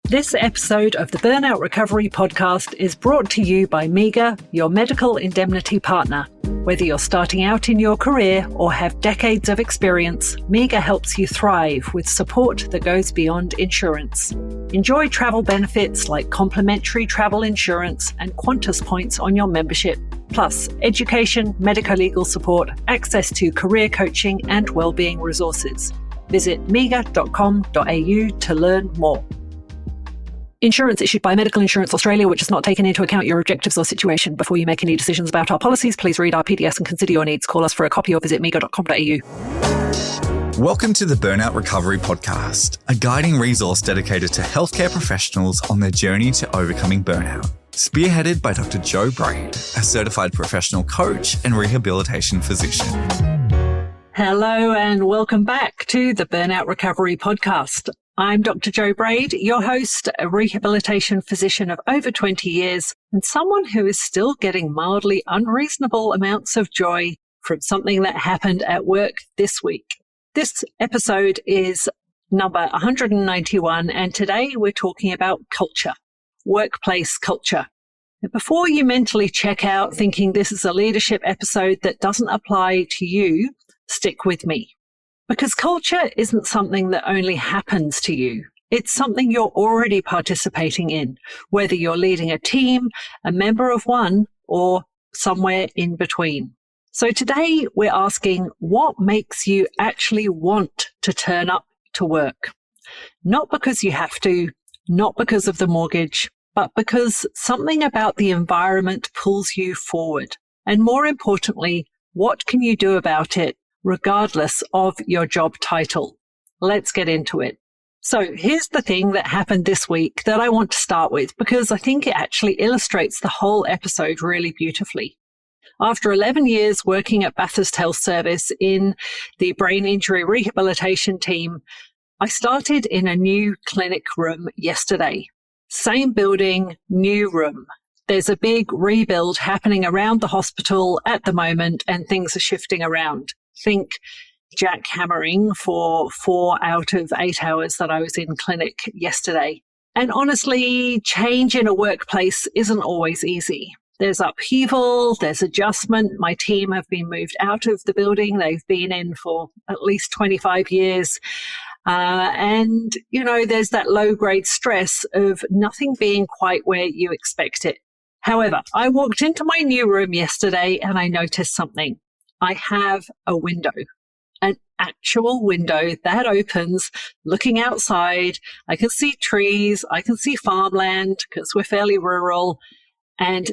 This episode of the Burnout Recovery Podcast is brought to you by MEGA, your medical indemnity partner. Whether you're starting out in your career or have decades of experience, MEGA helps you thrive with support that goes beyond insurance. Enjoy travel benefits like complimentary travel insurance and Qantas points on your membership, plus education, medico-legal support, access to career coaching and wellbeing resources. Visit mega.com.au to learn more. Insurance issued by Medical Insurance Australia, which has not taken into account your objectives or situation. Before you make any decisions about our policies, please read our PDS and consider your needs. Call us for a copy or visit mega.com.au. Welcome to the Burnout Recovery Podcast, a guiding resource dedicated to healthcare professionals on their journey to overcoming burnout. Spearheaded by Dr. Joe Braid, a certified professional coach and rehabilitation physician. Hello and welcome back to the Burnout Recovery Podcast. I'm Dr. Joe Braid, your host, a rehabilitation physician of over 20 years and someone who is still getting mildly unreasonable amounts of joy from something that happened at work this week. This episode is number 191, and today we're talking about culture, workplace culture. And before you mentally check out thinking this is a leadership episode that doesn't apply to you, stick with me. Because culture isn't something that only happens to you. It's something you're already participating in, whether you're leading a team, a member of one, or somewhere in between. So today we're asking what makes you actually want to turn up to work? Not because you have to, not because of the mortgage, but because something about the environment pulls you forward. And more importantly, what can you do about it, regardless of your job title? Let's get into it. So here's the thing that happened this week that I want to start with, because I think it actually illustrates the whole episode really beautifully. After 11 years working at Bathurst Health Service in the brain injury rehabilitation team, I started in a new clinic room yesterday. Same building, new room. There's a big rebuild happening around the hospital at the moment and things are shifting around. Think jackhammering for 4 out of 8 hours that I was in clinic yesterday. And honestly, change in a workplace isn't always easy. There's upheaval, there's adjustment. My team have been moved out of the building. They've been in for at least 25 years. And, there's that low-grade stress of nothing being quite where you expect it. However, I walked into my new room yesterday and I noticed something. I have a window, an actual window that opens looking outside. I can see trees, I can see farmland because we're fairly rural, and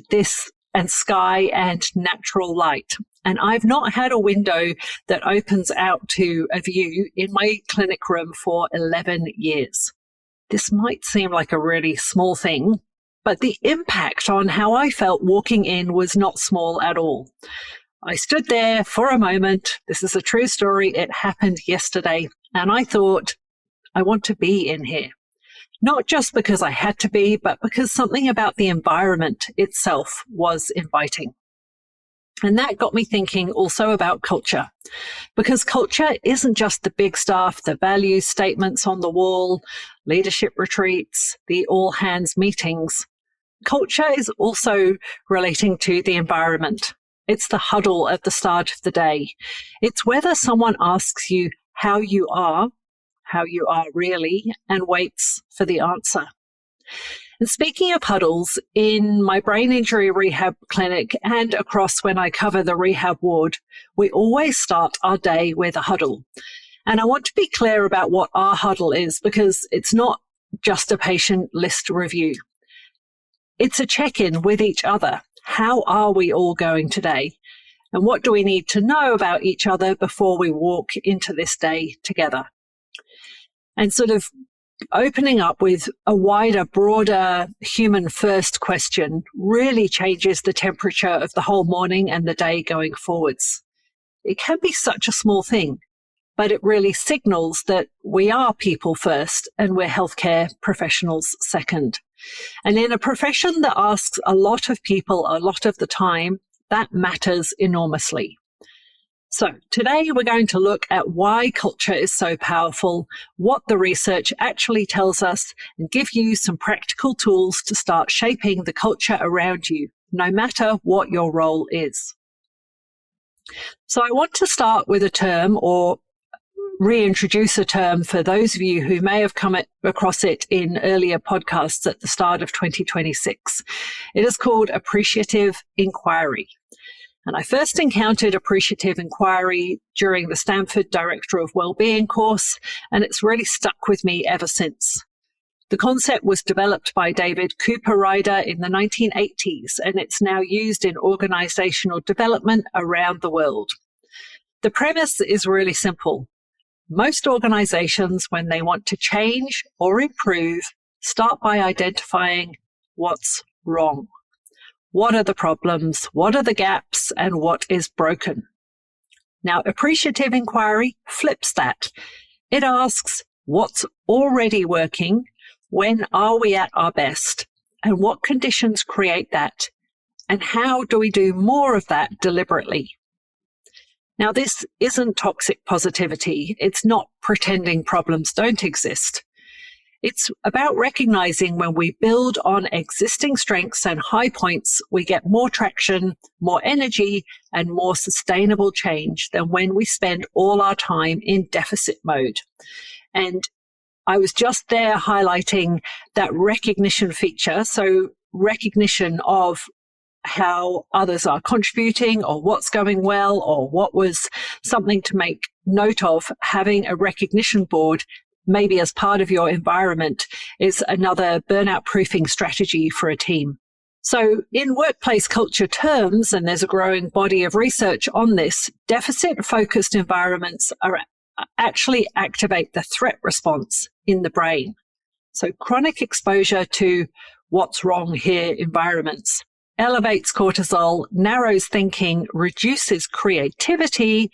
sky and natural light. And I've not had a window that opens out to a view in my clinic room for 11 years. This might seem like a really small thing, but the impact on how I felt walking in was not small at all. I stood there for a moment. This is a true story. It happened yesterday. And I thought, I want to be in here. Not just because I had to be, but because something about the environment itself was inviting. And that got me thinking also about culture. Because culture isn't just the big stuff, the value statements on the wall, leadership retreats, the all hands meetings. Culture is also relating to the environment. It's the huddle at the start of the day. It's whether someone asks you how you are really, and waits for the answer. And speaking of huddles, in my brain injury rehab clinic and across when I cover the rehab ward, we always start our day with a huddle. And I want to be clear about what our huddle is, because it's not just a patient list review. It's a check-in with each other. How are we all going today? And what do we need to know about each other before we walk into this day together? And sort of opening up with a wider, broader human first question really changes the temperature of the whole morning and the day going forwards. It can be such a small thing, but it really signals that we are people first and we're healthcare professionals second. And in a profession that asks a lot of people a lot of the time, that matters enormously. So today we're going to look at why culture is so powerful, what the research actually tells us, and give you some practical tools to start shaping the culture around you, no matter what your role is. So I want to start with a term, or reintroduce a term for those of you who may have come across it in earlier podcasts at the start of 2026. It is called Appreciative Inquiry. And I first encountered Appreciative Inquiry during the Stanford Director of Wellbeing course, and it's really stuck with me ever since. The concept was developed by David Cooper Ryder in the 1980s, and it's now used in organizational development around the world. The premise is really simple. Most organizations, when they want to change or improve, start by identifying what's wrong. What are the problems? What are the gaps? And what is broken? Now, Appreciative Inquiry flips that. It asks what's already working, when are we at our best, and what conditions create that, and how do we do more of that deliberately? Now, this isn't toxic positivity. It's not pretending problems don't exist. It's about recognizing when we build on existing strengths and high points, we get more traction, more energy, and more sustainable change than when we spend all our time in deficit mode. And I was just there highlighting that recognition feature. So recognition of how others are contributing or what's going well or what was something to make note of. Having a recognition board, maybe as part of your environment, is another burnout proofing strategy for a team. So in workplace culture terms, and there's a growing body of research on this, deficit-focused environments actually activate the threat response in the brain. So chronic exposure to what's wrong here environments elevates cortisol, narrows thinking, reduces creativity,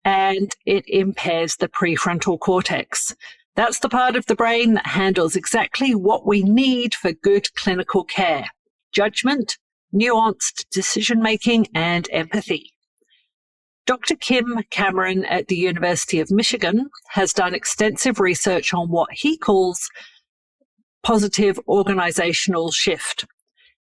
and it impairs the prefrontal cortex. That's the part of the brain that handles exactly what we need for good clinical care: judgment, nuanced decision-making, and empathy. Dr. Kim Cameron at the University of Michigan has done extensive research on what he calls positive organizational shift.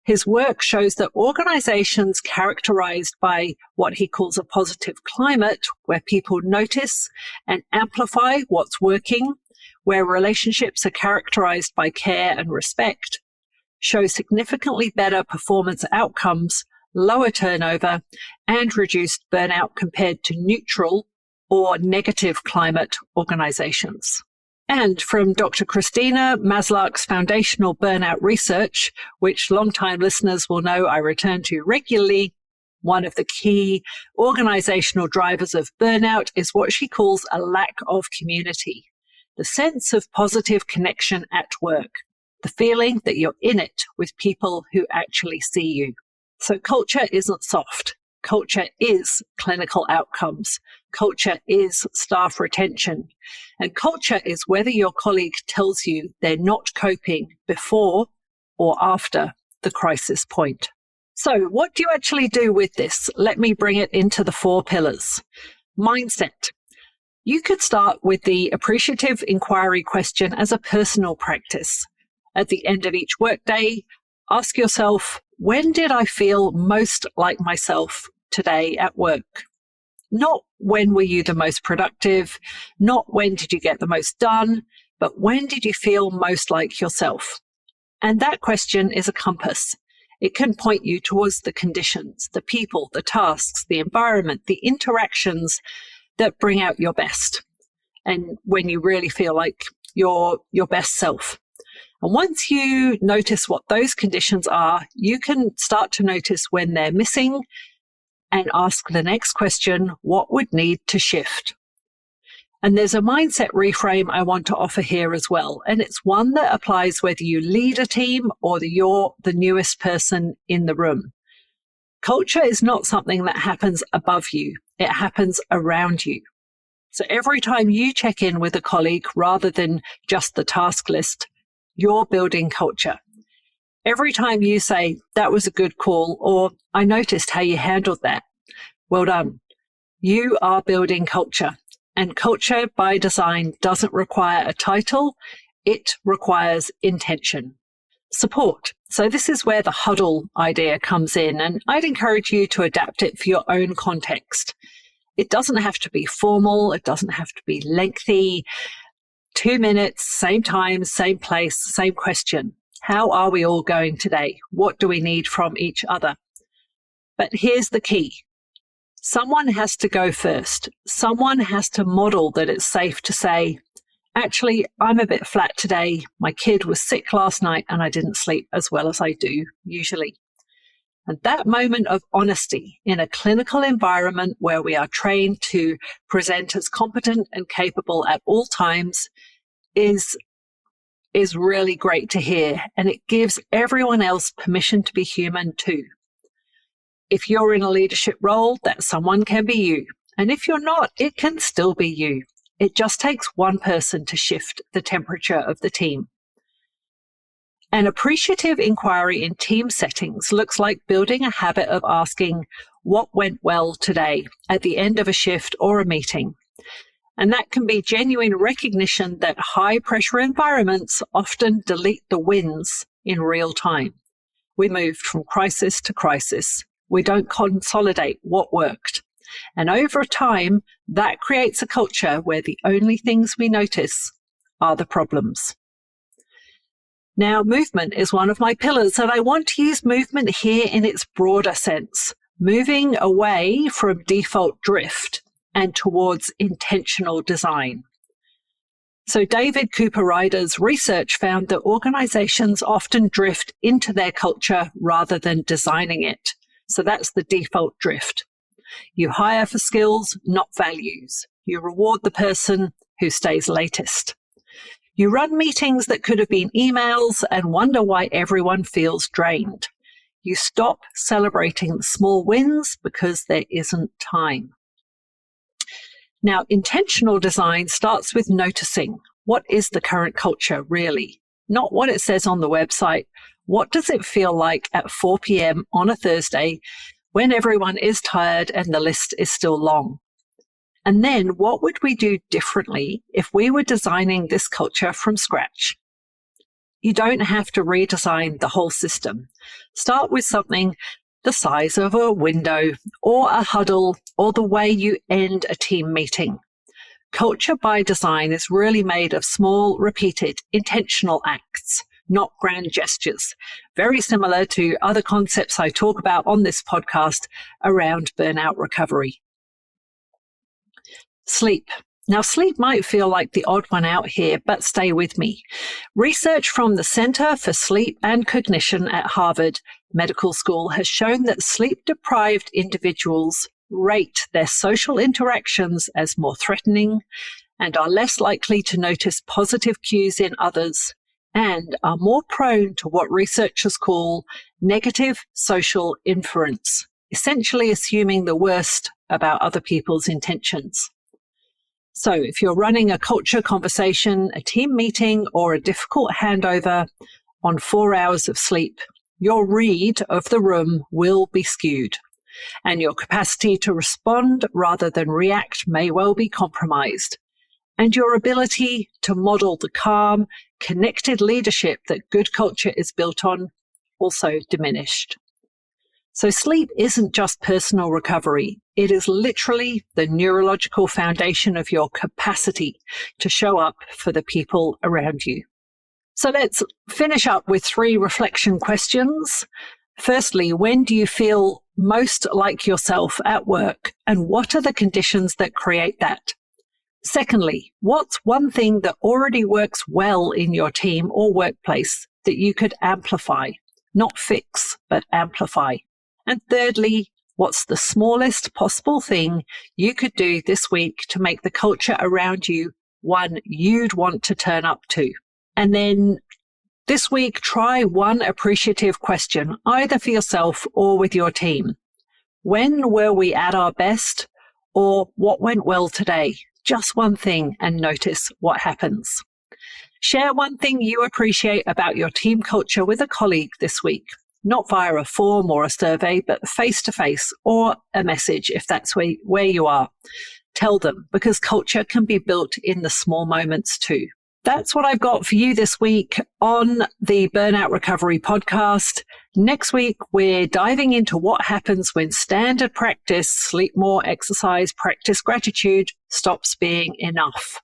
His work shows that organizations characterized by what he calls a positive climate, where people notice and amplify what's working, where relationships are characterized by care and respect, show significantly better performance outcomes, lower turnover, and reduced burnout compared to neutral or negative climate organizations. And from Dr. Christina Maslach's foundational burnout research, which longtime listeners will know I return to regularly, one of the key organizational drivers of burnout is what she calls a lack of community, the sense of positive connection at work, the feeling that you're in it with people who actually see you. So culture isn't soft. Culture is clinical outcomes. Culture is staff retention. And culture is whether your colleague tells you they're not coping before or after the crisis point. So what do you actually do with this? Let me bring it into the 4 pillars. Mindset. You could start with the Appreciative Inquiry question as a personal practice. At the end of each workday, ask yourself, when did I feel most like myself today at work? Not when were you the most productive, not when did you get the most done, but when did you feel most like yourself? And that question is a compass. It can point you towards the conditions, the people, the tasks, the environment, the interactions that bring out your best, and when you really feel like your best self. And once you notice what those conditions are, you can start to notice when they're missing and ask the next question, what would need to shift? And there's a mindset reframe I want to offer here as well. And it's one that applies whether you lead a team or you're the newest person in the room. Culture is not something that happens above you. It happens around you. So every time you check in with a colleague, rather than just the task list, you're building culture. Every time you say, that was a good call, or I noticed how you handled that, well done, You are building culture, and culture by design doesn't require a title. It requires intention. Support. So this is where the huddle idea comes in, and I'd encourage you to adapt it for your own context. It doesn't have to be formal. It doesn't have to be lengthy. 2 minutes, same time, same place, same question. How are we all going today? What do we need from each other? But here's the key. Someone has to go first. Someone has to model that it's safe to say, actually, I'm a bit flat today. My kid was sick last night and I didn't sleep as well as I do usually. And that moment of honesty in a clinical environment where we are trained to present as competent and capable at all times is really great to hear. And it gives everyone else permission to be human too. If you're in a leadership role, that someone can be you. And if you're not, it can still be you. It just takes one person to shift the temperature of the team. An appreciative inquiry in team settings looks like building a habit of asking what went well today at the end of a shift or a meeting. And that can be genuine recognition that high-pressure environments often delete the wins in real time. We moved from crisis to crisis. We don't consolidate what worked. And over time, that creates a culture where the only things we notice are the problems. Now, movement is one of my pillars, and I want to use movement here in its broader sense, moving away from default drift and towards intentional design. So David Cooper-Ryder's research found that organizations often drift into their culture rather than designing it. So that's the default drift. You hire for skills, not values. You reward the person who stays latest. You run meetings that could have been emails and wonder why everyone feels drained. You stop celebrating the small wins because there isn't time. Now, intentional design starts with noticing what is the current culture really, not what it says on the website. What does it feel like at 4 p.m. on a Thursday when everyone is tired and the list is still long? And then what would we do differently if we were designing this culture from scratch? You don't have to redesign the whole system. Start with something the size of a window or a huddle or the way you end a team meeting. Culture by design is really made of small, repeated, intentional acts, not grand gestures, very similar to other concepts I talk about on this podcast around burnout recovery. Sleep. Now, sleep might feel like the odd one out here, but stay with me. Research from the Center for Sleep and Cognition at Harvard Medical School has shown that sleep-deprived individuals rate their social interactions as more threatening and are less likely to notice positive cues in others and are more prone to what researchers call negative social inference, essentially assuming the worst about other people's intentions. So if you're running a culture conversation, a team meeting, or a difficult handover on 4 hours of sleep, your read of the room will be skewed, and your capacity to respond rather than react may well be compromised, and your ability to model the calm, connected leadership that good culture is built on also diminished. So sleep isn't just personal recovery. It is literally the neurological foundation of your capacity to show up for the people around you. So let's finish up with 3 reflection questions. Firstly, when do you feel most like yourself at work, and what are the conditions that create that? Secondly, what's one thing that already works well in your team or workplace that you could amplify, not fix, but amplify? And thirdly, what's the smallest possible thing you could do this week to make the culture around you one you'd want to turn up to? And then this week, try one appreciative question, either for yourself or with your team. When were we at our best? Or what went well today? Just one thing and notice what happens. Share one thing you appreciate about your team culture with a colleague this week. not via a form or a survey, but face-to-face or a message if that's where you are. Tell them, because culture can be built in the small moments too. That's what I've got for you this week on the Burnout Recovery podcast. Next week, we're diving into what happens when standard practice, sleep more, exercise, practice gratitude, stops being enough.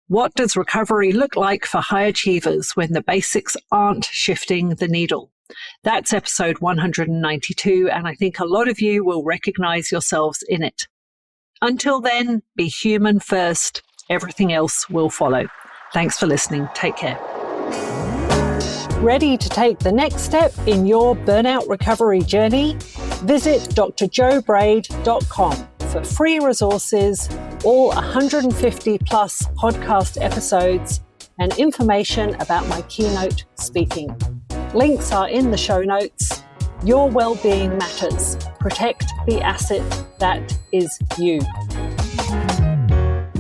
What does recovery look like for high achievers when the basics aren't shifting the needle? That's episode 192, and I think a lot of you will recognize yourselves in it. Until then, be human first. Everything else will follow. Thanks for listening. Take care. Ready to take the next step in your burnout recovery journey? Visit drjoebraid.com for free resources, all 150 plus podcast episodes, and information about my keynote speaking. Links are in the show notes. Your well-being matters. Protect the asset that is you.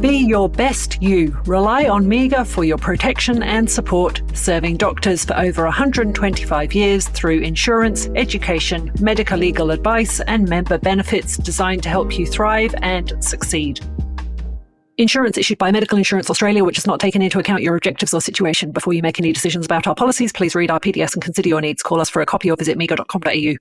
Be your best you. Rely on MEGA for your protection and support, serving doctors for over 125 years through insurance, education, medical legal advice, and member benefits designed to help you thrive and succeed. Insurance issued by Medical Insurance Australia, which has not taken into account your objectives or situation. Before you make any decisions about our policies, please read our PDS and consider your needs. Call us for a copy or visit mega.com.au.